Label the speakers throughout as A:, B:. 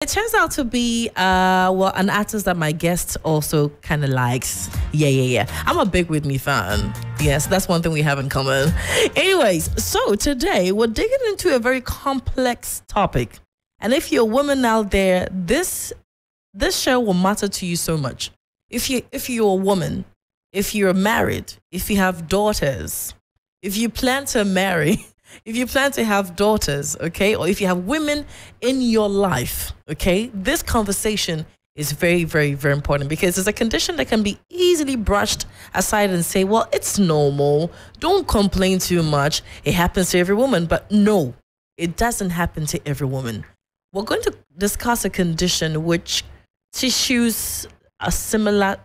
A: It turns out to be an artist that my guest also kind of likes. Yeah. I'm a big Whitney fan. Yes, that's one thing we have in common. Anyways, so today we're digging into a very complex topic. And if you're a woman out there, this show will matter to you so much. If you're a woman, if you're married, if you have daughters, if you plan to marry, if you plan to have daughters, okay, or if you have women in your life, okay, this conversation is very, very, very important because it's a condition that can be easily brushed aside and say, well, it's normal. Don't complain too much. It happens to every woman. But no, it doesn't happen to every woman. We're going to discuss a condition which tissues are similar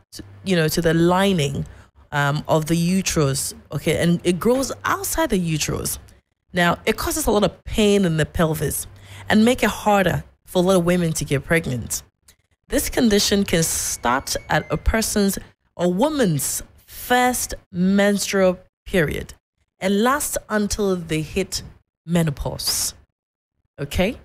A: to the lining of the uterus, okay, and it grows outside the uterus. Now, it causes a lot of pain in the pelvis and make it harder for a lot of women to get pregnant. This condition can start at a woman's first menstrual period and last until they hit menopause, okay?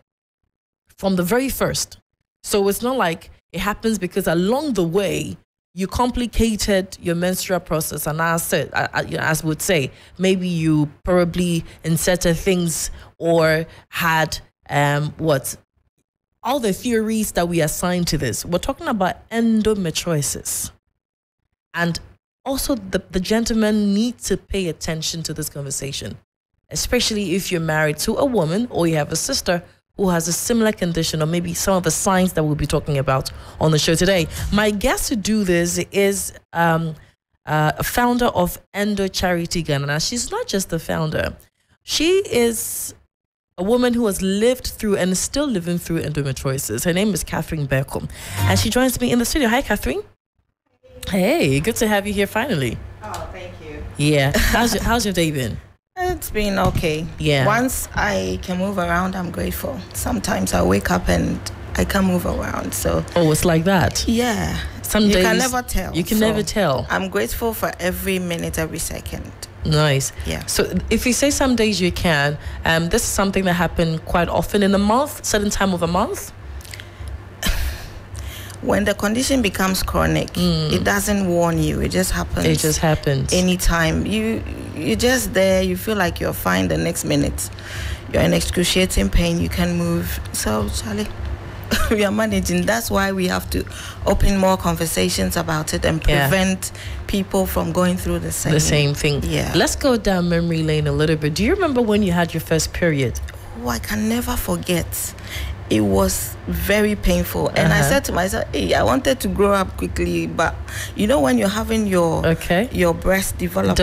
A: From the very first. So it's not like it happens because along the way, you complicated your menstrual process, and as would say, maybe you probably inserted things or had all the theories that we assign to this. We're talking about endometriosis, and also the gentlemen need to pay attention to this conversation, especially if you're married to a woman or you have a sister who has a similar condition, or maybe some of the signs that we'll be talking about on the show today. My guest to do this is a founder of Endo Charity Ghana. Now, she's not just the founder. She is a woman who has lived through and is still living through endometriosis. Her name is Katherine Berkoh, and she joins me in the studio. Hi, Katherine. Hey, good to have you here finally.
B: Oh, thank you.
A: Yeah. How's your day been?
B: It's been okay.
A: Yeah.
B: Once I can move around, I'm grateful. Sometimes I wake up and I can't move around. So.
A: Oh, it's like that.
B: Yeah.
A: Some
B: you
A: days
B: can never tell.
A: You can never tell.
B: I'm grateful for every minute, every second.
A: Nice.
B: Yeah.
A: So if you say some days you can, this is something that happens quite often in a month, certain time of a month.
B: When the condition becomes chronic, it doesn't warn you. It just happens.
A: It just happens.
B: Anytime. You're just there. You feel like you're fine the next minute. You're in excruciating pain. You can move. So, Charlie, we are managing. That's why we have to open more conversations about it and prevent people from going through the same
A: thing.
B: Yeah.
A: Let's go down memory lane a little bit. Do you remember when you had your first period?
B: Oh, I can never forget. It was very painful. And I said to myself, hey, I wanted to grow up quickly, but when you're having your breast develop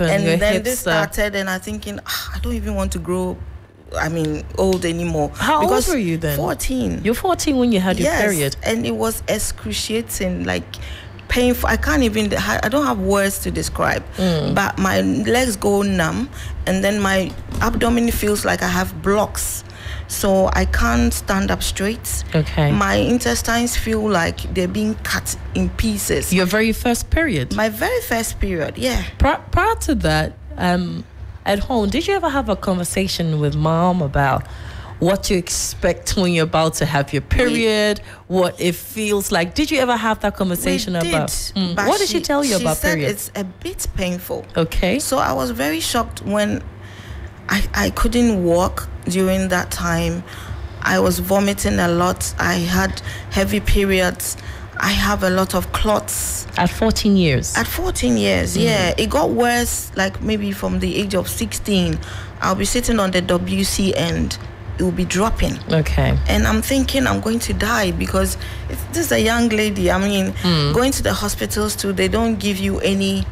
A: and your
B: then
A: hips
B: this started and I'm thinking, I don't even want to grow old anymore.
A: How old were you then?
B: 14.
A: You're 14 when you had your period.
B: And it was excruciating, like painful. I don't have words to describe, but my legs go numb and then my abdomen feels like I have blocks. So I can't stand up straight. Okay. My intestines feel like they're being cut in pieces.
A: Your very first period?
B: My very first period, yeah.
A: Prior to that, at home, did you ever have a conversation with mom about what to expect when you're about to have your period, what it feels like? Did you ever have that conversation about? What did she tell you about period?
B: She said it's a bit painful.
A: Okay.
B: So I was very shocked when I couldn't walk during that time. I was vomiting a lot. I had heavy periods. I have a lot of clots.
A: At 14 years?
B: At 14 years, yeah. It got worse, like maybe from the age of 16. I'll be sitting on the WC and it will be dropping.
A: Okay.
B: And I'm thinking I'm going to die because this is a young lady. I mean, going to the hospitals too, they don't give you any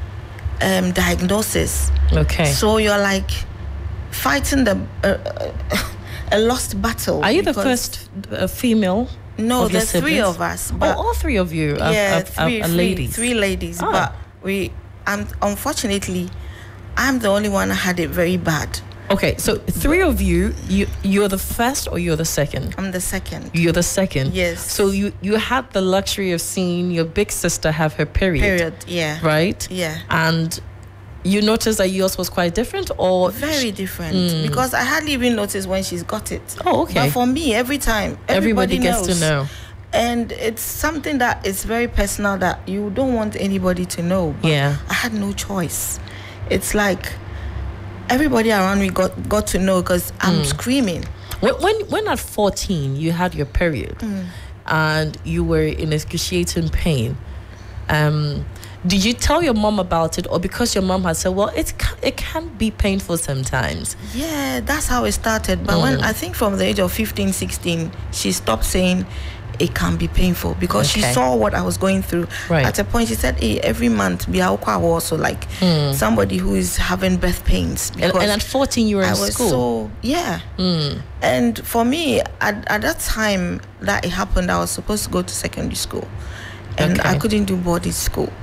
B: diagnosis.
A: Okay.
B: So you're like fighting a lost battle.
A: Are you the first female?
B: No, there's three of us.
A: But all three of you are ladies.
B: Three ladies. But unfortunately, I'm the only one that had it very bad.
A: Okay, so three of you're the first or you're the second?
B: I'm the second.
A: You're the second?
B: Yes.
A: So you had the luxury of seeing your big sister have her period.
B: Yeah.
A: Right?
B: Yeah.
A: And you noticed that yours was quite different, or
B: very different? Because I hardly even noticed when she's got it.
A: Oh, okay.
B: But for me, every time,
A: everybody gets
B: knows.
A: to know.
B: And it's something that is very personal that you don't want anybody to know. But
A: Yeah.
B: I had no choice. It's like everybody around me got to know because I'm screaming.
A: When at 14 you had your period and you were in excruciating pain, did you tell your mom about it, or because your mom had said, well, it can be painful sometimes?
B: Yeah, that's how it started. But when I think from the age of 15, 16, she stopped saying it can be painful because she saw what I was going through.
A: Right.
B: At a point, she said, hey, every month, also like somebody who is having birth pains.
A: And at 14, you were in school.
B: So, yeah. And for me, at that time that it happened, I was supposed to go to secondary school. And I couldn't do boarding school.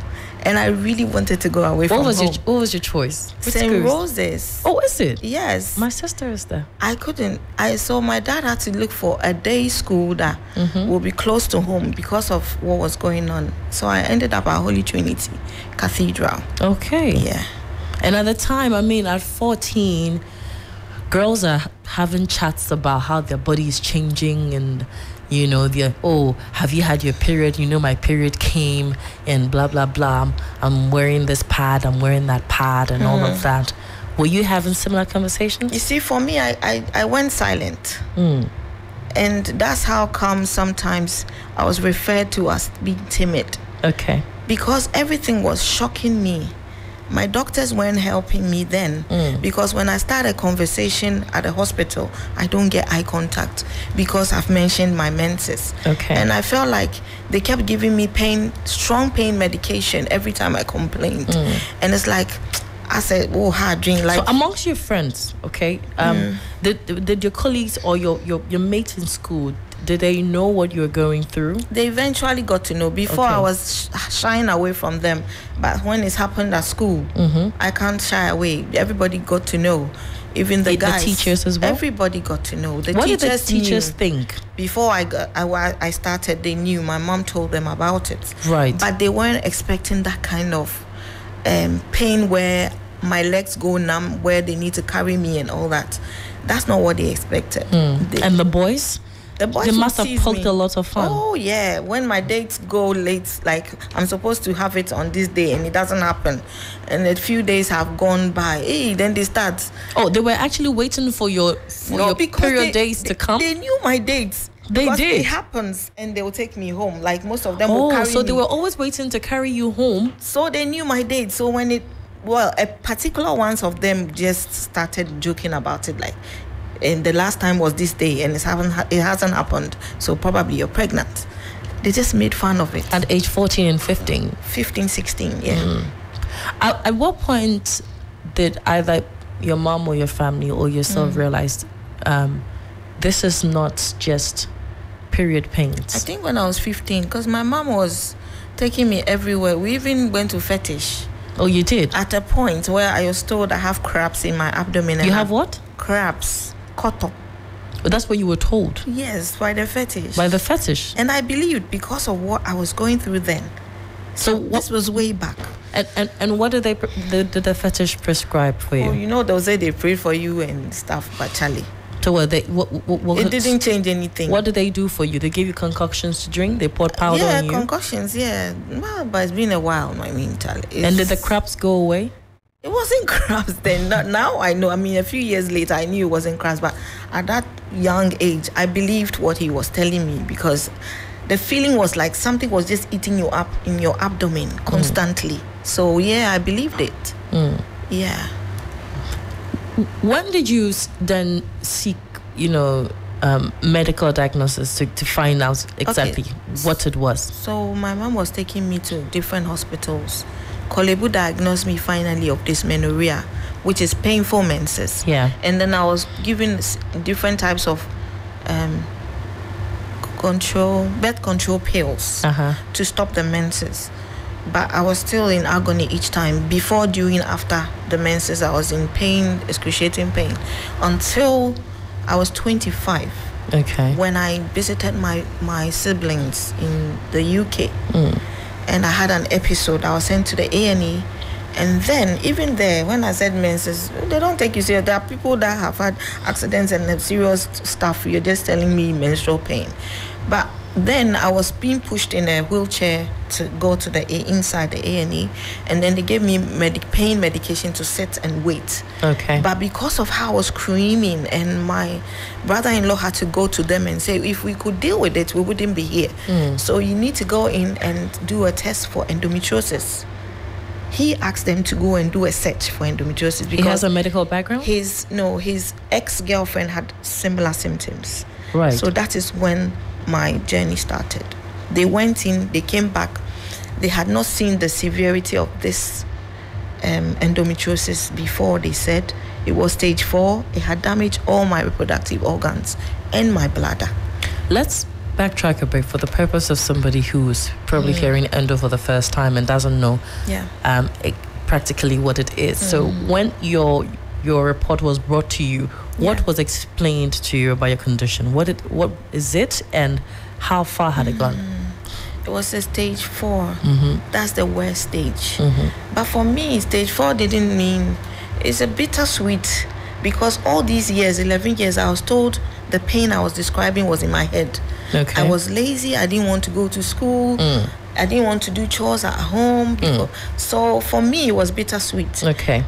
B: And I really wanted to go away from home.
A: What was your choice?
B: St. Rose's.
A: Oh, is it?
B: Yes.
A: My sister is there.
B: I couldn't. So my dad had to look for a day school that will be close to home because of what was going on. So I ended up at Holy Trinity Cathedral.
A: Okay.
B: Yeah.
A: And at the time, I mean, at 14, girls are having chats about how their body is changing, and you know, have you had your period? You know, my period came, and blah blah blah. I'm wearing this pad, I'm wearing that pad, and all of that. Were you having similar conversations?
B: You see, for me, I went silent, and that's how come sometimes I was referred to as being timid.
A: Okay.
B: Because everything was shocking me. My doctors weren't helping me then because when I start a conversation at the hospital, I don't get eye contact because I've mentioned my menses.
A: Okay.
B: And I felt like they kept giving me strong pain medication every time I complained. And it's like, I said, oh, hard drink. Like,
A: so amongst your friends, okay, did your colleagues or your mates in school, did they know what you were going through? They
B: eventually got to know. Before I was shying away from them, but when it happened at school, I can't shy away. Everybody got to know, even the guys,
A: the teachers as well.
B: Everybody got to know.
A: What did the teachers think?
B: Before I started, they knew. My mom told them about it.
A: Right.
B: But they weren't expecting that kind of pain where my legs go numb, where they need to carry me and all that. That's not what they expected.
A: And the boys?
B: The boys,
A: they must have poked a lot of fun.
B: Oh yeah, when my dates go late, like I'm supposed to have it on this day and it doesn't happen, and a few days have gone by, then they start.
A: Oh, they were actually waiting for your period days to come.
B: They knew my dates.
A: They did.
B: It happens, and they will take me home. Like most of them will carry me.
A: So they were always waiting to carry you home.
B: So they knew my dates. So when a particular ones of them just started joking about it, like, and the last time was this day, and it hasn't happened, so probably you're pregnant. They just made fun of it.
A: At age 14 and 15?
B: 15, 16, yeah.
A: At what point did either your mom or your family or yourself realize this is not just period pains?
B: I think when I was 15, because my mom was taking me everywhere. We even went to fetish.
A: Oh, you did?
B: At a point where I was told I have crabs in my abdomen.
A: You have what?
B: Crabs. Koto.
A: But that's what you were told?
B: Yes, by the fetish.
A: By the fetish?
B: And I believed because of what I was going through then. So this was way back.
A: And what did the fetish prescribe for you?
B: Oh, you know, they'll say they prayed for you and stuff, but Charlie.
A: So what
B: it didn't change anything.
A: What did they do for you? They gave you concoctions to drink? They poured powder on you?
B: Yeah, concoctions, yeah. Well, but it's been a while, I mean, Charlie.
A: And did the crabs go away?
B: It wasn't crabs then. Now I know. I mean, a few years later, I knew it wasn't crabs. But at that young age, I believed what he was telling me because the feeling was like something was just eating you up in your abdomen constantly. So, yeah, I believed it. Yeah.
A: When did you then seek, medical diagnosis to find out exactly what it was? So
B: my mom was taking me to different hospitals. Kolebu diagnosed me finally of dysmenorrhea, which is painful menses.
A: Yeah.
B: And then I was given different types of birth control pills to stop the menses. But I was still in agony each time. Before, during, after the menses, I was in pain, excruciating pain, until I was 25.
A: Okay.
B: When I visited my siblings in the UK. And I had an episode. I was sent to the A&E, And then, even there, when I said menses, they don't take you serious. There are people that have had accidents and have serious stuff. You're just telling me menstrual pain. But then I was being pushed in a wheelchair to go to the inside the A&E, and then they gave me pain medication to sit and wait.
A: Okay.
B: But because of how I was screaming, and my brother-in-law had to go to them and say, if we could deal with it, we wouldn't be here. So you need to go in and do a test for endometriosis. He asked them to go and do a search for endometriosis because
A: he has a medical background.
B: His ex-girlfriend had similar symptoms.
A: Right.
B: So that is when my journey started. They went in, they came back. They had not seen the severity of this endometriosis before. They said it was stage 4. It had damaged all my reproductive organs and my bladder.
A: Let's backtrack a bit for the purpose of somebody who's probably hearing endo for the first time and doesn't know practically what it is. So when your report was brought to you, what was explained to you about your condition? What is it, and how far had it gone?
B: It was a stage 4. That's the worst stage. But for me, stage 4 didn't mean, it's a bittersweet, because all these years, 11 years, I was told the pain I was describing was in my head.
A: Okay.
B: I was lazy. I didn't want to go to school. I didn't want to do chores at home. So for me, it was bittersweet.
A: Okay.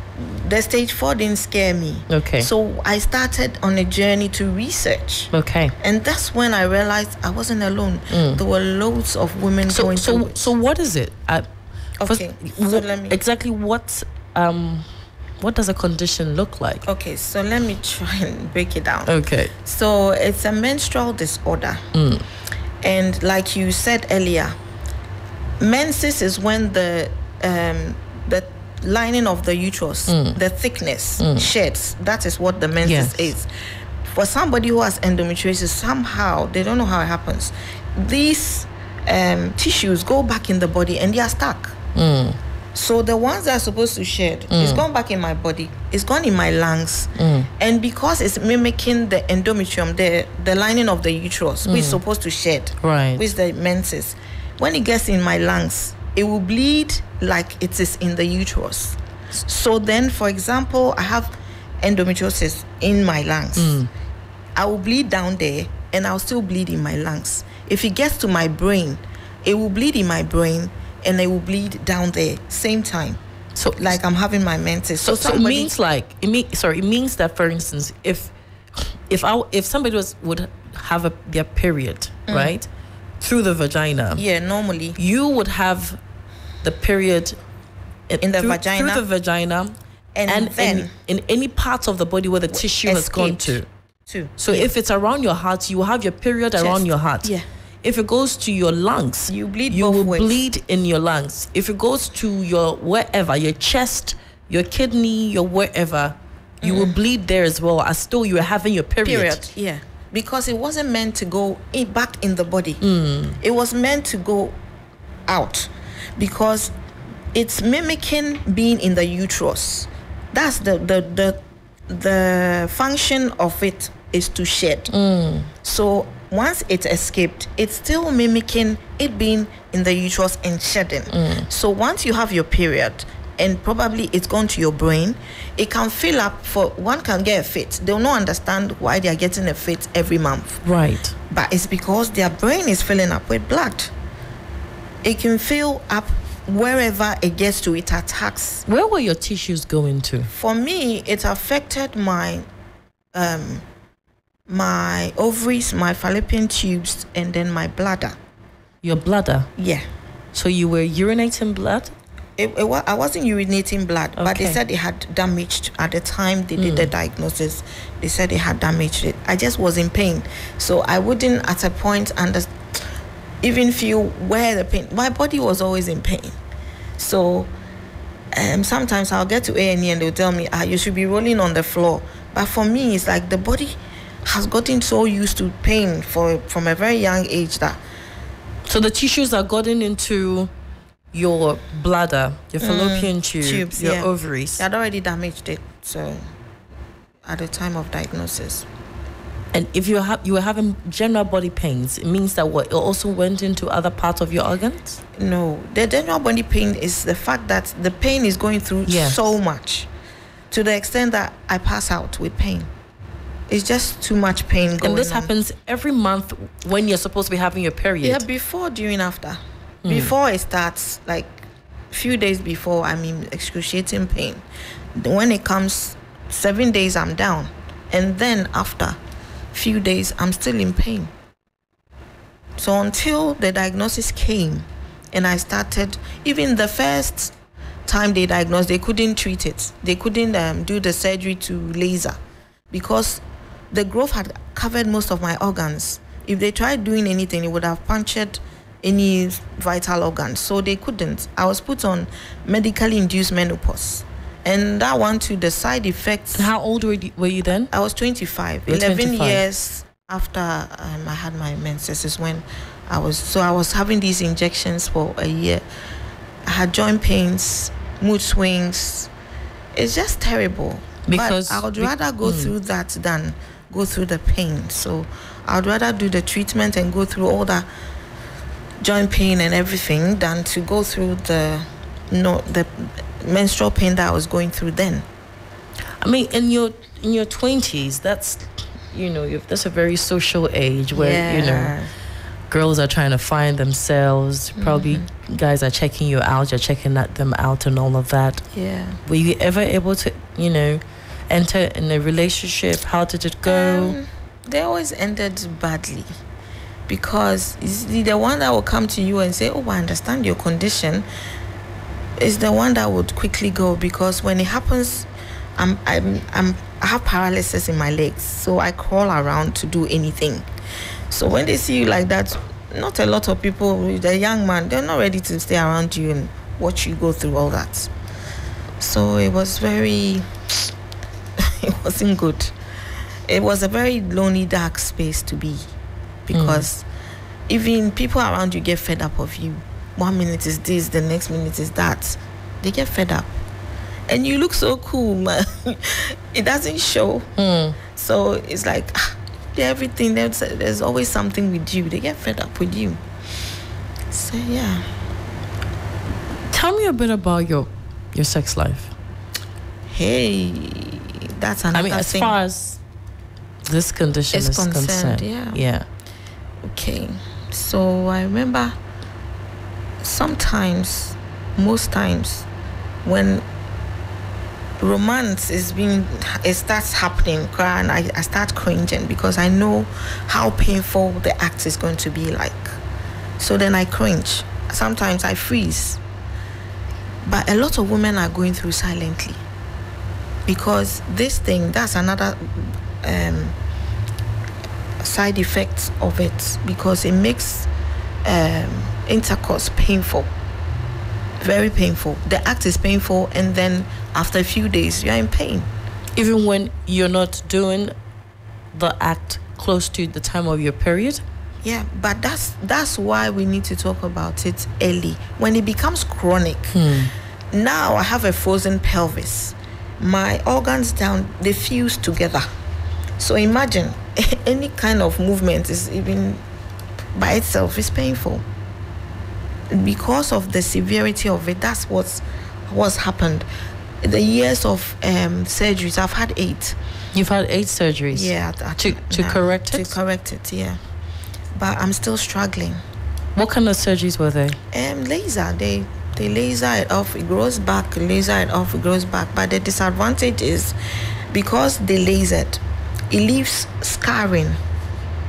B: The stage 4 didn't scare me.
A: Okay.
B: So I started on a journey to research.
A: Okay.
B: And that's when I realized I wasn't alone. There were loads of women going through it.
A: So what is it?
B: Okay. So let me...
A: Exactly what does a condition look like?
B: Okay, so let me try and break it down.
A: Okay.
B: So it's a menstrual disorder. And like you said earlier, menses is when the lining of the uterus, the thickness sheds. That is what the menses is. For somebody who has endometriosis, somehow, they don't know how it happens, these tissues go back in the body and they are stuck. So the ones that are supposed to shed, it's gone back in my body, it's gone in my lungs. And because it's mimicking the endometrium, the lining of the uterus, which is supposed to shed, which is the menses, when it gets in my lungs, it will bleed like it is in the uterus. So then, for example, I have endometriosis in my lungs. I will bleed down there and I'll still bleed in my lungs. If it gets to my brain, it will bleed in my brain and it will bleed down there same time. So like I'm having my menses. So
A: it means it means that, for instance, if somebody would have their period, right, through the vagina.
B: Yeah, normally.
A: You would have the period
B: in the vagina.
A: Through the vagina and then in any part of the body where the tissue has gone to. So if it's around your heart, you will have your period around your heart. Yeah. If it goes to your lungs,
B: you
A: will bleed in your lungs. If it goes to your wherever, your chest, your kidney, your wherever, you will bleed there as well, as though you were having your period.
B: Yeah. Because it wasn't meant to go back in the body. It was meant to go out because it's mimicking being in the uterus. That's the function of it is to shed. So once it escaped, it's still mimicking it being in the uterus and shedding. So once you have your period and probably it's gone to your brain, it can fill up one can get a fit. They'll not understand why they are getting a fit every month.
A: Right.
B: But it's because their brain is filling up with blood. It can fill up wherever it gets to, it attacks.
A: Where were your tissues going to?
B: For me, it affected my my ovaries, my fallopian tubes, and then my bladder.
A: Your bladder?
B: Yeah.
A: So you were urinating blood?
B: I wasn't urinating blood, but they said it had damaged. At the time they did the diagnosis, they said it had damaged it. I just was in pain. So I wouldn't at a point even feel where the pain. My body was always in pain. So sometimes I'll get to A&E and they'll tell me, you should be rolling on the floor. But for me, it's like the body has gotten so used to pain from a very young age that.
A: So the tissues are gotten into your bladder, your fallopian tubes, your ovaries.
B: They had already damaged it. So at the time of diagnosis.
A: And if you were having general body pains, it means that what, it also went into other parts of your organs?
B: No, the general body pain is the fact that the pain is going through so much, to the extent that I pass out with pain. It's just too much pain going on.
A: And this happens every month when you're supposed to be having your period?
B: Yeah, before, during, after. Before it starts, like a few days before, I'm in excruciating pain. When it comes 7 days, I'm down. And then after few days, I'm still in pain. So until the diagnosis came and I started, even the first time they diagnosed, they couldn't treat it. They couldn't do the surgery to laser because the growth had covered most of my organs. If they tried doing anything, it would have punctured any vital organ. So they couldn't. I was put on medically induced menopause. And that one too, the side effects.
A: How old were you then?
B: I was 25.
A: You're
B: 11
A: 25.
B: years after I had my menses is when I was having these injections for a year. I had joint pains, mood swings. It's just terrible. Because I would rather go through that than go through the pain. So I would rather do the treatment and go through all the joint pain and everything than to go through the menstrual pain that I was going through then.
A: I mean, in your 20s, that's that's a very social age where girls are trying to find themselves. Probably guys are checking you out, you're checking them out, and all of that.
B: Yeah.
A: Were you ever able to enter in a relationship? How did it go?
B: They always ended badly, because the one that will come to you and say, "Oh, I understand your condition," is the one that would quickly go, because when it happens, I have paralysis in my legs, so I crawl around to do anything. So when they see you like that, not a lot of people, the young man, they're not ready to stay around you and watch you go through all that. So it was very, it wasn't good. It was a very lonely, dark space to be, because even people around you get fed up of you. 1 minute is this, the next minute is that. They get fed up. And you look so cool, man. It doesn't show. So it's like, everything, there's always something with you. They get fed up with you. So, yeah.
A: Tell me a bit about your sex life.
B: Hey, that's another thing.
A: As far as this condition is concerned. Yeah.
B: Okay. So I remember sometimes, most times, when romance it starts happening, and I start cringing, because I know how painful the act is going to be like. So then I cringe. Sometimes I freeze. But a lot of women are going through silently, because that's another side effect of it, because it makes intercourse painful, very painful. The act is painful, and then after a few days you're in pain,
A: even when you're not doing the act close to the time of your period.
B: Yeah, but that's why we need to talk about it early. When it becomes chronic, now I have a frozen pelvis, my organs down, they fuse together. So imagine any kind of movement is even by itself is painful. Because of the severity of it, that's what's happened. The years of surgeries, I've had 8.
A: You've had 8 surgeries?
B: Yeah.
A: To correct it?
B: To correct it, yeah. But I'm still struggling.
A: What kind of surgeries were they?
B: Laser. They laser it off, it grows back, laser it off, it grows back. But the disadvantage is, because they lasered, it leaves scarring.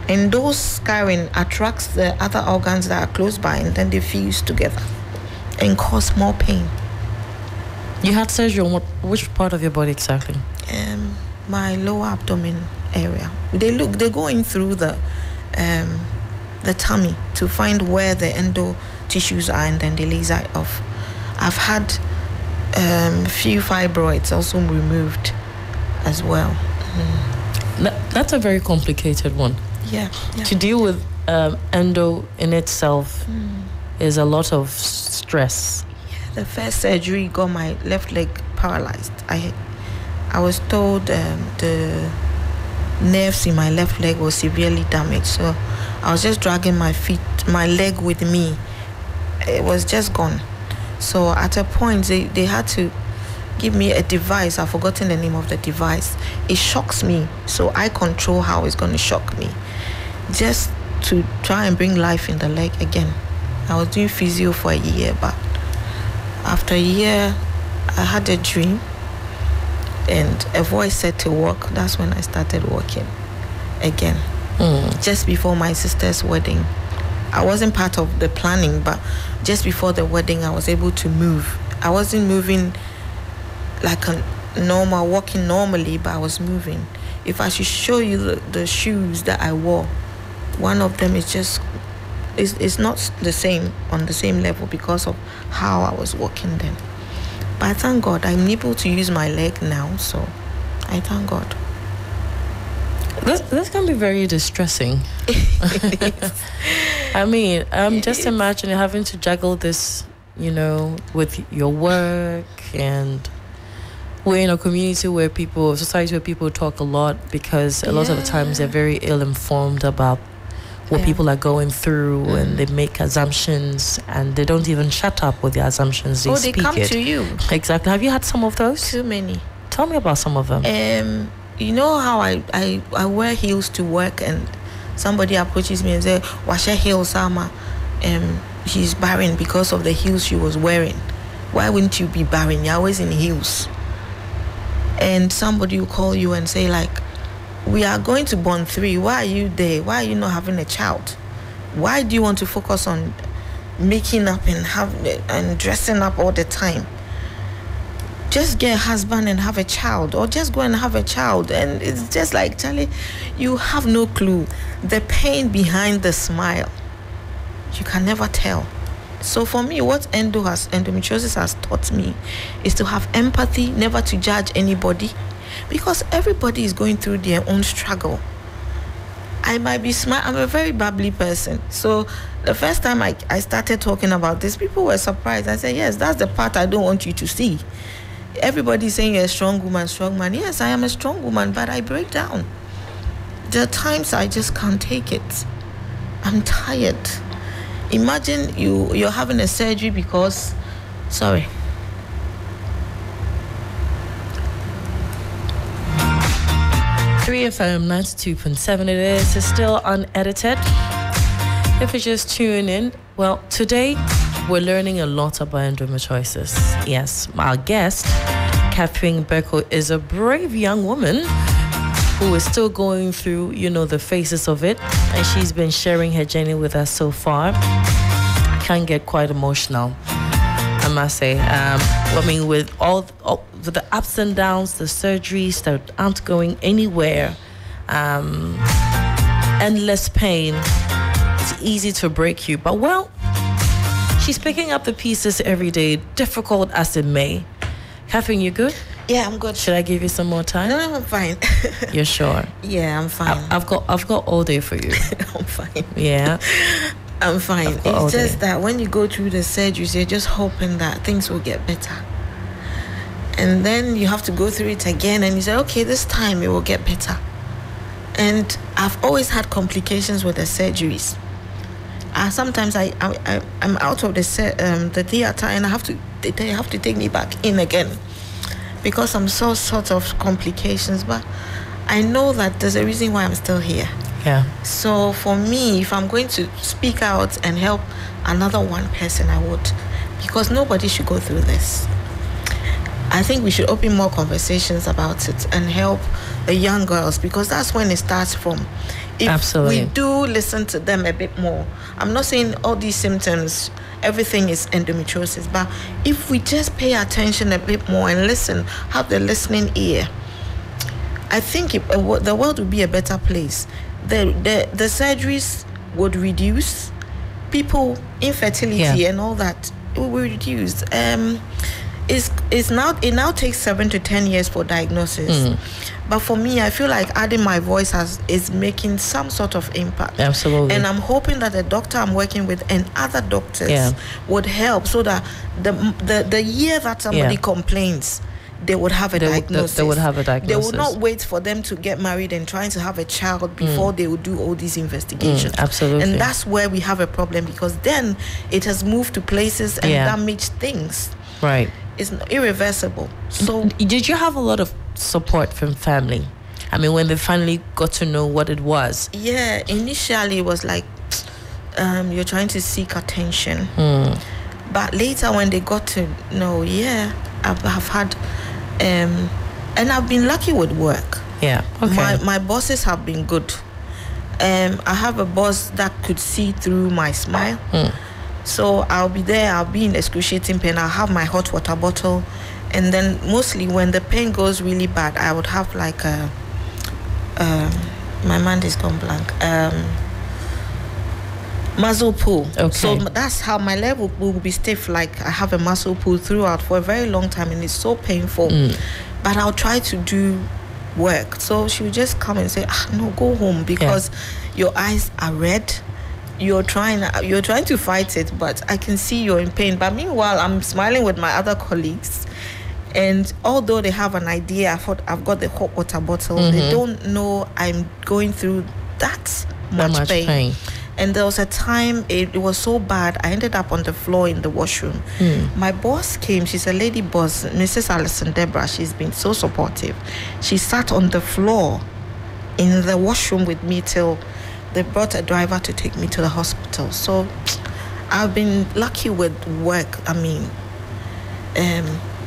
B: And those scarring attracts the other organs that are close by, and then they fuse together and cause more pain.
A: You had surgery on which part of your body exactly?
B: My lower abdomen area. They're going through the tummy to find where the endo tissues are, and then they laser it off. I've had a few fibroids also removed as well.
A: That's a very complicated one.
B: Yeah.
A: To deal with endo in itself is a lot of stress.
B: Yeah, the first surgery got my left leg paralyzed. I was told the nerves in my left leg was severely damaged. So I was just dragging my leg with me. It was just gone. So at a point, they had to give me a device. I've forgotten the name of the device. It shocks me, so I control how it's going to shock me, just to try and bring life in the leg again. I was doing physio for a year, but after a year, I had a dream, and a voice said to walk. That's when I started walking again. Just before my sister's wedding. I wasn't part of the planning, but just before the wedding, I was able to move. I wasn't moving like a normal, walking normally, but I was moving. If I should show you the shoes that I wore, one of them is just, it's not the same, on the same level because of how I was walking then. But I thank God I'm able to use my leg now, so I thank God.
A: This can be very distressing. I mean, just imagine having to juggle this, with your work, and we're in a community where society where people talk a lot, because a lot of the times they're very ill-informed about what people are going through, and they make assumptions, and they don't even shut up with the assumptions. They
B: come to you.
A: Exactly. Have you had some of those?
B: Too many.
A: Tell me about some of them.
B: You know how I wear heels to work, and somebody approaches me and says, "Wash your heels, Sama." She's barren because of the heels she was wearing. Why wouldn't you be barren? You're always in heels. And somebody will call you and say, like, "We are going to Bond 3. Why are you there? Why are you not having a child? Why do you want to focus on making up and dressing up all the time? Just get a husband and have a child, or just go and have a child." And it's just like, Charlie, you have no clue the pain behind the smile. You can never tell. So for me, what endometriosis has taught me is to have empathy, never to judge anybody, because everybody is going through their own struggle. I might be smart. I'm a very bubbly person. So the first time I started talking about this, people were surprised. I said, yes, that's the part I don't want you to see. Everybody's saying you're a strong woman, strong man. Yes, I am a strong woman, but I break down. There are times I just can't take it. I'm tired. Imagine you're having a surgery because, sorry.
A: FM 92.7 it is. It's still unedited. If you're just tuning in, well, today we're learning a lot about endometriosis. Yes, our guest, Katherine Berkoh, is a brave young woman who is still going through, the phases of it, and she's been sharing her journey with us so far. I can get quite emotional, I must say. With all the ups and downs, the surgeries that aren't going anywhere, endless pain, it's easy to break you. But she's picking up the pieces every day, difficult as it may. Katherine, you good?
B: Yeah, I'm good.
A: Should I give you some more time?
B: No, I'm fine.
A: You're sure?
B: Yeah, I'm fine.
A: I've got all day for you.
B: I'm fine.
A: Yeah.
B: I'm fine. It's just that when you go through the surgeries, you're just hoping that things will get better. And then you have to go through it again, and you say, okay, this time it will get better. And I've always had complications with the surgeries. Sometimes I'm out of the theater, and they have to take me back in again because I'm so sort of complications. But I know that there's a reason why I'm still here.
A: Yeah.
B: So for me, if I'm going to speak out and help another one person, I would, because nobody should go through this. I think we should open more conversations about it and help the young girls, because that's when it starts from. If
A: Absolutely.
B: we do listen to them a bit more, I'm not saying all these symptoms, everything is endometriosis, but if we just pay attention a bit more and listen, have the listening ear, I think the world would be a better place. The surgeries would reduce, people, infertility and all that, it will reduce. It now takes 7 to 10 years for diagnosis. But for me, I feel like adding my voice is making some sort of impact.
A: Absolutely.
B: And I'm hoping that the doctor I'm working with and other doctors would help, so that the year that somebody complains, they would have a diagnosis.
A: They would have a diagnosis.
B: They would not wait for them to get married and trying to have a child before they would do all these investigations.
A: Absolutely.
B: And that's where we have a problem, because then it has moved to places and damaged things.
A: Right.
B: It's irreversible. So
A: did you have a lot of support from family? I mean, when they finally got to know what it was?
B: Yeah, initially it was like, you're trying to seek attention. But later when they got to know, I've had, and I've been lucky with work.
A: Yeah, okay.
B: My bosses have been good. I have a boss that could see through my smile. So I'll be there, I'll be in excruciating pain, I'll have my hot water bottle, and then mostly when the pain goes really bad, I would have like my mind is gone blank. Muscle pull.
A: Okay.
B: So that's how my leg will be stiff, like I have a muscle pull throughout for a very long time, and it's so painful. But I'll try to do work. So she would just come and say, no, go home, because your eyes are red. You're trying to fight it, but I can see you're in pain. But meanwhile, I'm smiling with my other colleagues, and although they have an idea, I've got the hot water bottle, they don't know I'm going through that much pain. And there was a time it was so bad, I ended up on the floor in the washroom. My boss came, she's a lady boss, Mrs. Alison Deborah. She's been so supportive. She sat on the floor in the washroom with me till they brought a driver to take me to the hospital. So I've been lucky with work. I mean,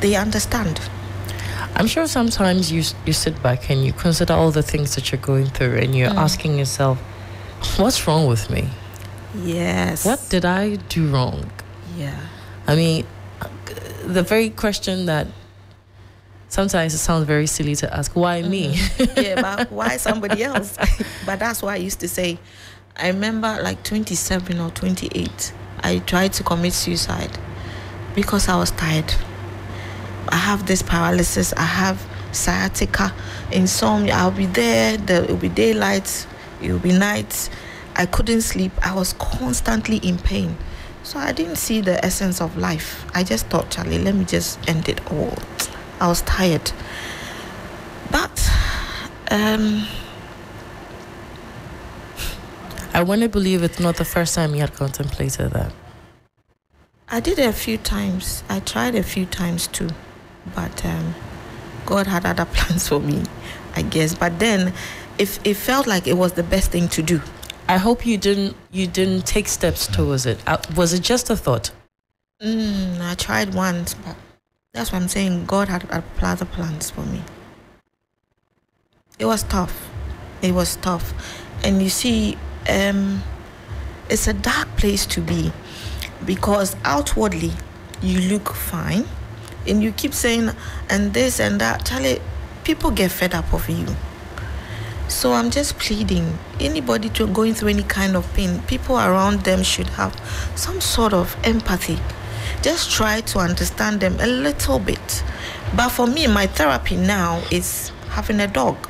B: they understand.
A: I'm sure sometimes you sit back and you consider all the things that you're going through, and you're asking yourself, what's wrong with me?
B: Yes.
A: What did I do wrong?
B: Yeah.
A: I mean, the very question that sometimes it sounds very silly to ask, why me?
B: Yeah, but why somebody else? But that's why I used to say, I remember like 27 or 28, I tried to commit suicide because I was tired. I have this paralysis, I have sciatica, insomnia. I'll be there will be daylight, it will be night. I couldn't sleep. I was constantly in pain. So I didn't see the essence of life. I just thought, Charlie, let me just end it all. I was tired. But
A: I want to believe it's not the first time you had contemplated that.
B: I did it a few times. I tried a few times too. But God had other plans for me, I guess. But then it felt like it was the best thing to do.
A: I hope you didn't take steps towards it. Was it just a thought?
B: I tried once, but that's what I'm saying. God had other plans for me. It was tough. It was tough. And you see, it's a dark place to be, because outwardly you look fine and you keep saying and this and that. Charlie, people get fed up of you. So I'm just pleading, anybody going through any kind of pain, people around them should have some sort of empathy. Just try to understand them a little bit. But for me, my therapy now is having a dog.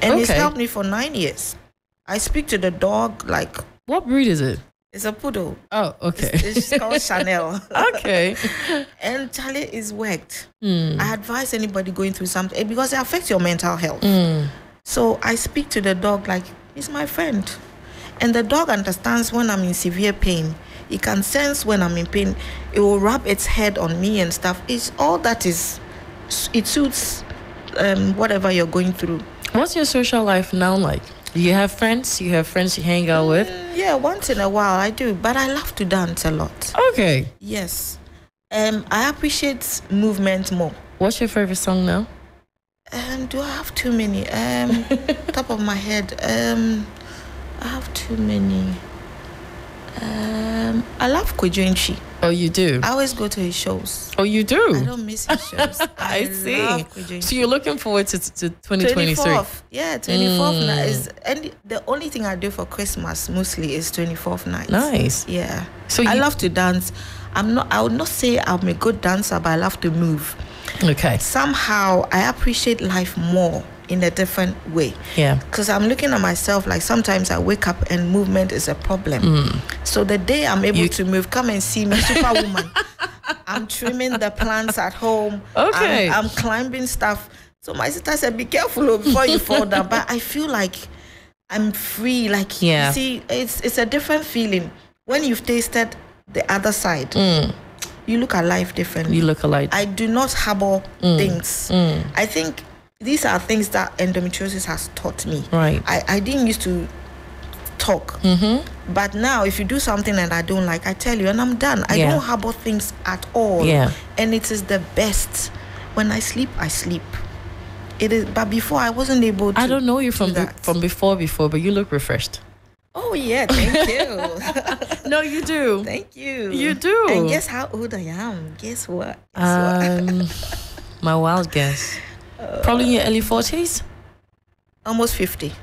B: And it's helped me for 9 years. I speak to the dog like...
A: What breed is it?
B: It's a poodle.
A: Oh, okay.
B: It's called Chanel.
A: Okay.
B: And Charlie is worked. I advise anybody going through something, because it affects your mental health. So I speak to the dog like he's my friend. And the dog understands when I'm in severe pain. It can sense when I'm in pain. It will rub its head on me and stuff. It's all that is, it suits whatever you're going through.
A: What's your social life now like? Do you have friends? You have friends you hang out with?
B: Yeah, once in a while I do. But I love to dance a lot.
A: Okay.
B: Yes. I appreciate movement more.
A: What's your favorite song now?
B: Do I have too many? Top of my head. I have too many. I love Kwejuenchi.
A: Oh, you do?
B: I always go to his shows.
A: Oh, you do?
B: I don't miss his shows.
A: I see. So you're looking forward to 2023?
B: 24th. Yeah, 24th night is, and the only thing I do for Christmas mostly is 24th night.
A: Nice.
B: Yeah.
A: So
B: I love to dance. I would not say I'm a good dancer, but I love to move.
A: Okay.
B: Somehow I appreciate life more in a different way.
A: Yeah.
B: Because I'm looking at myself like sometimes I wake up and movement is a problem. So the day I'm able to move, come and see me, superwoman. I'm trimming the plants at home.
A: Okay.
B: I'm climbing stuff. So my sister said, be careful before you fall down. But I feel like I'm free. Like,
A: Yeah.
B: you see, it's a different feeling. When you've tasted the other side, you look at life differently.
A: You look alike.
B: I do not harbor things. I think these are things that endometriosis has taught me.
A: Right.
B: I didn't used to talk. But now if you do something and I don't like, I tell you and I'm done. I don't harbor things at all.
A: Yeah.
B: And it is the best. When I sleep, I sleep. It is, but before I wasn't able to.
A: I don't know you from before, but you look refreshed.
B: Oh yeah, thank you.
A: No, you do.
B: Thank you.
A: You do.
B: And guess how old I am? Guess what?
A: My wild guess. Probably in your early 40s?
B: Almost 50.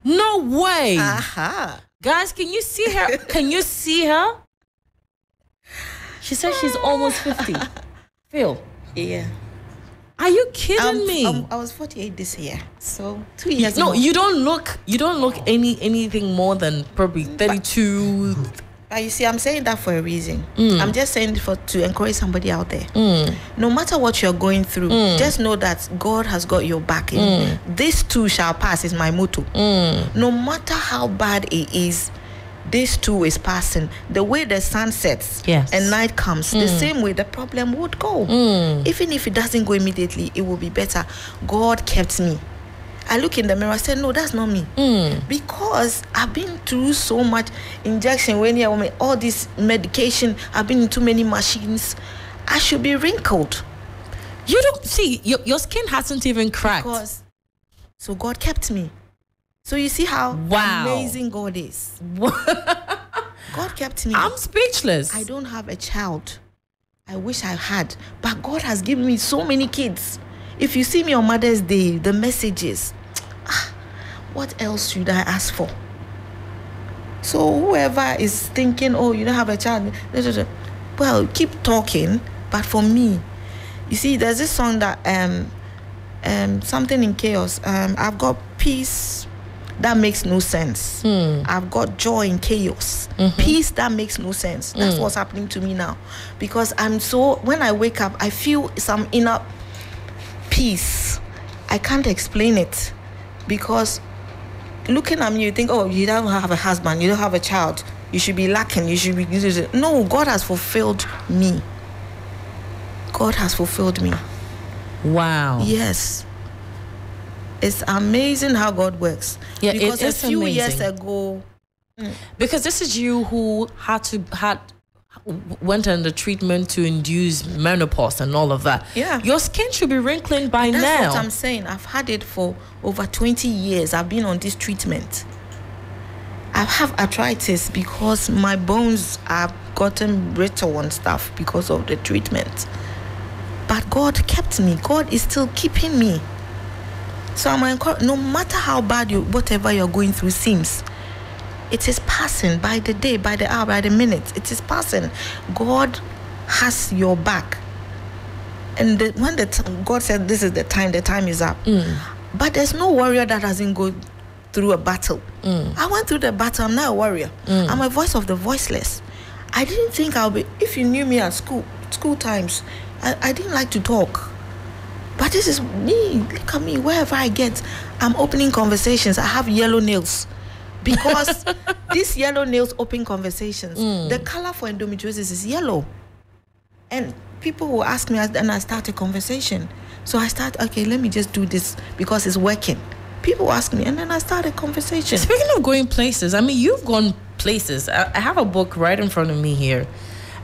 A: No way.
B: Aha.
A: Guys, can you see her? Can you see her? She said she's almost 50. Phil.
B: Yeah.
A: Are you kidding me?
B: I was 48 this year. So 2 years
A: No,
B: ago.
A: you don't look anything more than probably 32.
B: But you see, I'm saying that for a reason. I'm just saying to encourage somebody out there. No matter what you're going through, just know that God has got your back. This too shall pass is my motto. No matter how bad it is, this too is passing. The way the sun sets and night comes, the same way the problem would go. Even if it doesn't go immediately, it will be better. God kept me. I look in the mirror, I said, no, that's not me. Because I've been through so much injection, all this medication, I've been in too many machines. I should be wrinkled.
A: You don't see, your skin hasn't even cracked.
B: So God kept me. So you see how amazing God is. God kept me.
A: I'm speechless.
B: I don't have a child. I wish I had. But God has given me so many kids. If you see me on Mother's Day, the messages, what else should I ask for? So whoever is thinking, oh, you don't have a child, well, keep talking. But for me, you see, there's this song that something in chaos. I've got peace that makes no sense. I've got joy in chaos. Peace that makes no sense. That's what's happening to me now. Because when I wake up, I feel some inner peace. I can't explain it. Because looking at me, you think, oh, you don't have a husband, you don't have a child, you should be lacking, you should be... No, God has fulfilled me. God has fulfilled me.
A: Wow.
B: Yes. It's amazing how God works.
A: Yeah,
B: because
A: it is
B: a few
A: amazing.
B: years ago...
A: Because this is you who went under treatment to induce menopause and all of that.
B: Yeah.
A: Your skin should be wrinkling by now.
B: That's what I'm saying. I've had it for over 20 years. I've been on this treatment. I have arthritis because my bones have gotten brittle and stuff because of the treatment. But God kept me. God is still keeping me. So I'm encouraged, no matter how bad whatever you're going through seems, it is passing by the day, by the hour, by the minute. It is passing. God has your back. And when God said this is the time is up. But there's no warrior that doesn't go through a battle. I went through the battle. I'm not a warrior. I'm a voice of the voiceless. I didn't think I'll be... If you knew me at school times, I didn't like to talk. But this is me. Look at me. Wherever I get, I'm opening conversations. I have yellow nails. Because these yellow nails open conversations. The color for endometriosis is yellow. And people will ask me, and I start a conversation. So I start, okay, let me just do this because it's working. People ask me, and then I start a conversation.
A: Speaking of going places, I mean, you've gone places. I have a book right in front of me here.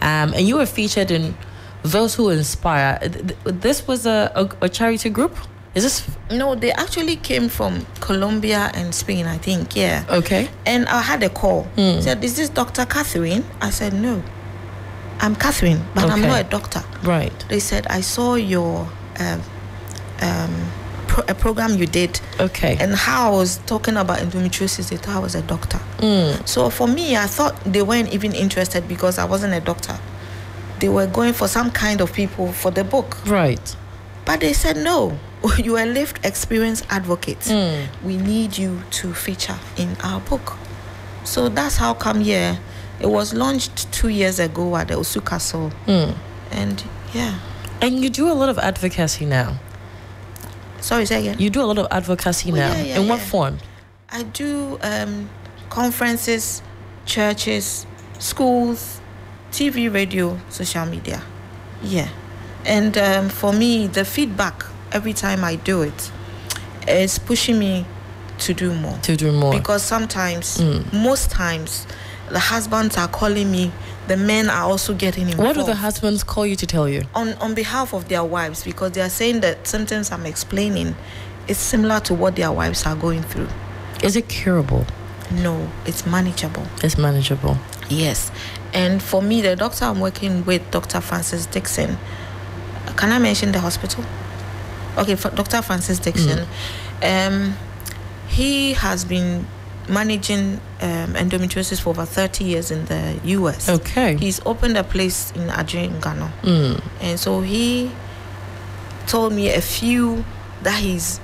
A: And you were featured in Those Who Inspire. This was a charity group? Is this?
B: No, they actually came from Colombia and Spain, I think, yeah.
A: Okay.
B: And I had a call. Said, is this Dr. Katherine? I said, no. I'm Katherine, but I'm not a doctor.
A: Right.
B: They said, I saw your a program you did.
A: Okay.
B: And how I was talking about endometriosis, they thought I was a doctor. So for me, I thought they weren't even interested because I wasn't a doctor. They were going for some kind of people for the book.
A: Right.
B: But they said, no, you are a lived experience advocate. We need you to feature in our book. So that's how come here. It was launched 2 years ago at the Osu Castle. And yeah.
A: And you do a lot of advocacy now.
B: Sorry, say again.
A: You do a lot of advocacy now. In what form?
B: I do conferences, churches, schools, TV, radio, social media. Yeah. And for me, the feedback every time I do it is pushing me to do more. Because sometimes, most times, the husbands are calling me. The men are also getting involved.
A: What do the husbands call you to tell you?
B: On behalf of their wives, because they are saying that symptoms I'm explaining is similar to what their wives are going through.
A: Is it curable?
B: No, it's manageable.
A: It's manageable.
B: Yes. And for me, the doctor I'm working with, Dr. Francis Dixon, can I mention the hospital? Okay, for Dr. Francis Dixon, he has been managing endometriosis for over 30 years in the US.
A: Okay.
B: He's opened a place in Adrian, Ghana. And so he told me a few that he's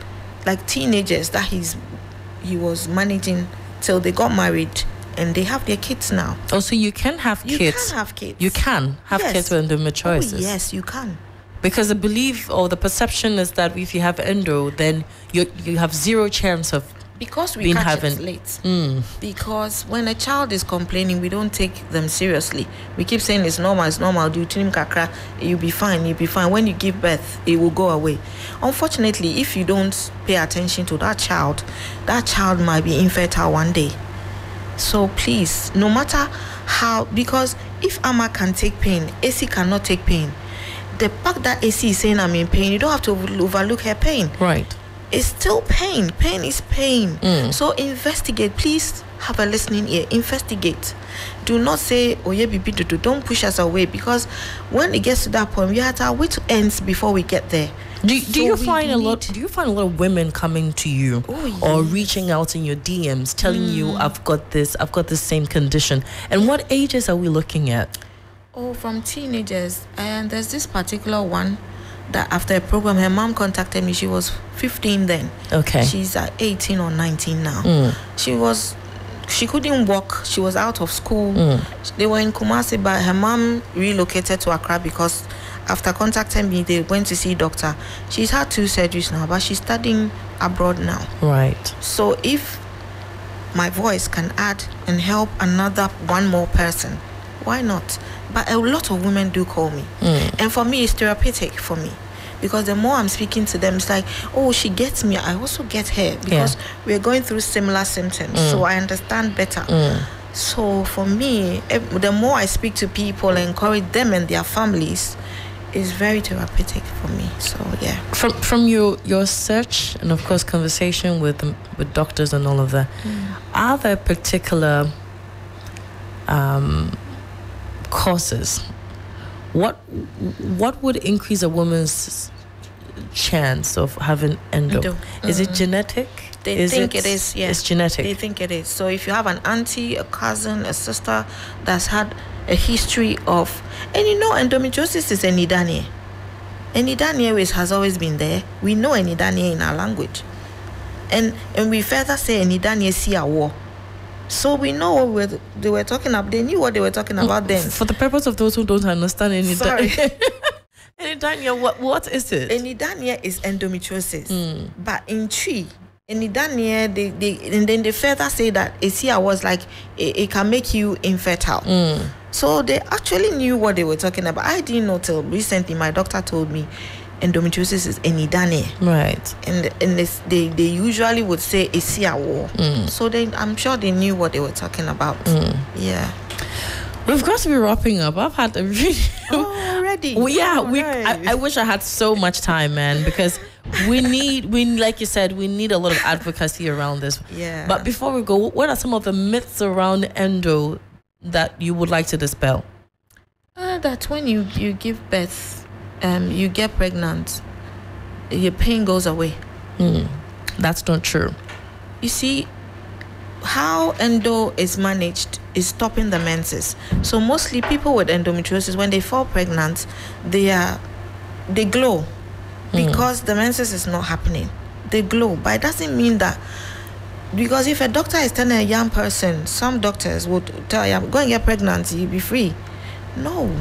B: like teenagers that he was managing till they got married and they have their kids now.
A: Oh, so you can have kids?
B: You can have kids.
A: You can have kids with endometriosis?
B: Oh, yes, you can.
A: Because the belief or the perception is that if you have endo, then you have zero chance of
B: because we catch it late. Because when a child is complaining, we don't take them seriously. We keep saying it's normal. Do kakra, you'll be fine. When you give birth, it will go away. Unfortunately, if you don't pay attention to that child might be infertile one day. So please, no matter how, because if Amma can take pain, AC cannot take pain. The fact that AC is saying I'm in pain, you don't have to overlook her pain.
A: Right.
B: It's still pain. Pain is pain. So investigate. Please have a listening ear. Investigate. Do not say, oh yeah, baby, don't push us away, because when it gets to that point, we have to wait to ends before we get there.
A: Do you find a lot of women coming to you or reaching out in your DMs telling you I've got this same condition? And what ages are we looking at?
B: Oh, from teenagers. And there's this particular one that after a program, her mom contacted me. She was 15 then.
A: Okay.
B: She's 18 or 19 now. She couldn't walk. She was out of school. They were in Kumasi, but her mom relocated to Accra because after contacting me, they went to see a doctor. She's had 2 surgeries now, but she's studying abroad now.
A: Right.
B: So if my voice can add and help one more person, why not? But a lot of women do call me. And for me, it's therapeutic for me. Because the more I'm speaking to them, it's like, oh, she gets me. I also get her. Because we're going through similar symptoms. So I understand better. So for me, the more I speak to people and encourage them and their families, it's very therapeutic for me. So yeah.
A: From your search and of course conversation with doctors and all of that, are there particular causes? What would increase a woman's chance of having endo? Is it genetic?
B: They think it is, yeah.
A: It's genetic.
B: They think it is. So if you have an auntie, a cousin, a sister that's had a history of, and endometriosis is enidania. Enidania has always been there. We know enidania in our language. And we further say enidania siawo. So we know what they were talking about. They knew what they were talking about then.
A: For the purpose of those who don't understand enidania. Enidania, what is it?
B: Enidania is endometriosis. But in tree, enidania, and then they further say that ACR was like it can make you infertile. So they actually knew what they were talking about. I didn't know till recently. My doctor told me endometriosis is enidania.
A: Right.
B: And they usually would say ACR. So I'm sure they knew what they were talking about. Yeah.
A: We've got to be wrapping up. I've had a really
B: already.
A: I wish I had so much time, man, because we like you said, we need a lot of advocacy around this.
B: Yeah.
A: But before we go, what are some of the myths around endo that you would like to dispel?
B: That when you give birth, you get pregnant, your pain goes away.
A: That's not true.
B: You see, how endo is managed is stopping the menses. So mostly people with endometriosis, when they fall pregnant, they glow because the menses is not happening. They glow, but it doesn't mean that, because if a doctor is telling a young person, some doctors would tell you, go and get pregnant, you'll be free. No,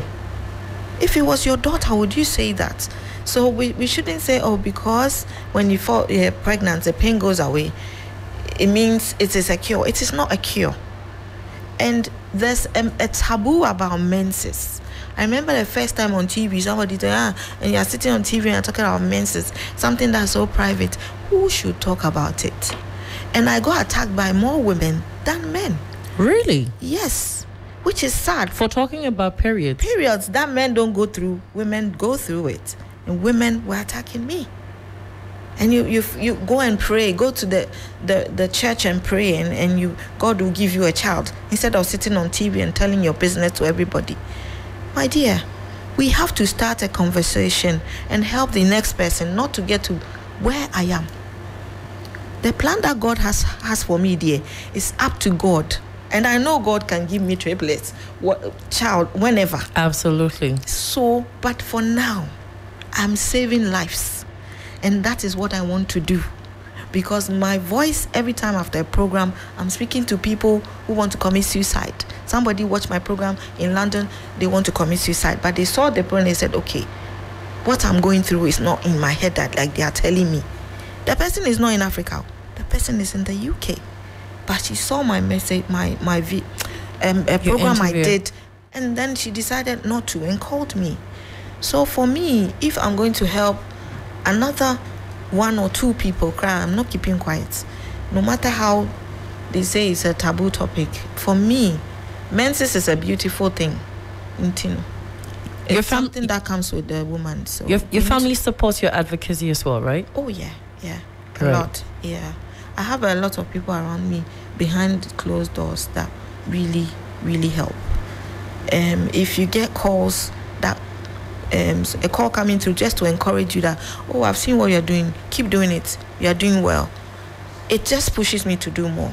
B: If it was your daughter, would you say that? So we shouldn't say, oh, because when you fall pregnant, the pain goes away. It means it is a cure. It is not a cure. And there's a taboo about menses. I remember the first time on TV, somebody said, and you're sitting on TV and you're talking about menses, something that's so private. Who should talk about it? And I got attacked by more women than men.
A: Really?
B: Yes. Which is sad.
A: For talking about periods.
B: Periods that men don't go through, women go through it. And women were attacking me. And you go and pray, go to the church and pray, and God will give you a child, instead of sitting on TV and telling your business to everybody. My dear, we have to start a conversation and help the next person not to get to where I am. The plan that God has for me, dear, is up to God. And I know God can give me triplets, child, whenever.
A: Absolutely.
B: So, but for now, I'm saving lives. And that is what I want to do. Because my voice, every time after a program, I'm speaking to people who want to commit suicide. Somebody watched my program in London, they want to commit suicide. But they saw the program and they said, okay, what I'm going through is not in my head that like they are telling me. The person is not in Africa. The person is in the UK. But she saw my message, a program I did, and then she decided not to and called me. So for me, if I'm going to help another 1 or 2 people cry, I'm not keeping quiet. No matter how they say it's a taboo topic, for me, menses is a beautiful thing. It's something that comes with the woman. So
A: your family supports your advocacy as well, right?
B: Oh yeah, a lot. Yeah, I have a lot of people around me behind closed doors that really, really help. If you get calls that a call coming through just to encourage you that, oh, I've seen what you're doing, keep doing it, you're doing well, it just pushes me to do more.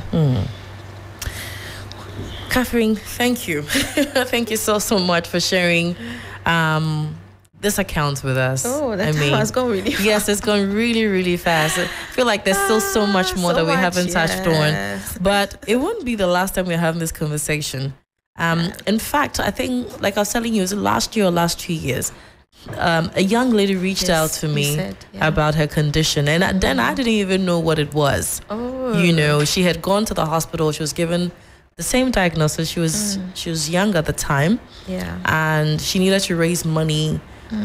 A: Katherine, thank you. Thank you so much for sharing this account with us.
B: Oh, that time has gone really fast.
A: Yes, it's gone really, really fast. I feel like there's still so much more that we haven't touched on. But it won't be the last time we're having this conversation. In fact, I think, like I was telling you, it was last year or last 2 years, a young lady reached out to me about her condition. And then I didn't even know what it was.
B: Oh.
A: You know, she had gone to the hospital. She was given the same diagnosis. She was young at the time.
B: Yeah.
A: And she needed to raise money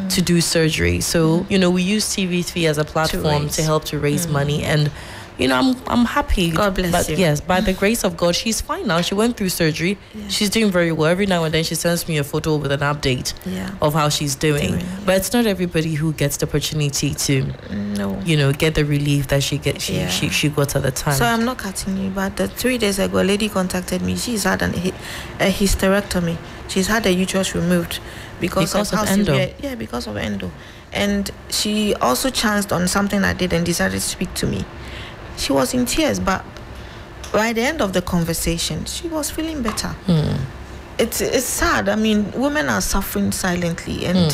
A: to do surgery. So, you know, we use TV3 as a platform to help to raise money. And, you know, I'm happy.
B: God bless you.
A: Yes, by the grace of God, she's fine now. She went through surgery. Yeah. She's doing very well. Every now and then she sends me a photo with an update of how she's doing. But it's not everybody who gets the opportunity to, you know, get the relief that she got at the time.
B: So I'm not cutting you, but 3 days ago, a lady contacted me. She's had a hysterectomy. She's had a uterus removed because of endo. Because of endo. And she also chanced on something I did and decided to speak to me. She was in tears, but by the end of the conversation, she was feeling better. It's sad. I mean, women are suffering silently, and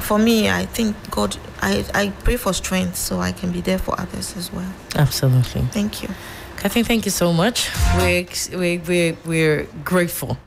B: for me, I think God, I pray for strength so I can be there for others as well.
A: Absolutely.
B: Thank you,
A: Katherine. Thank you so much. We're grateful.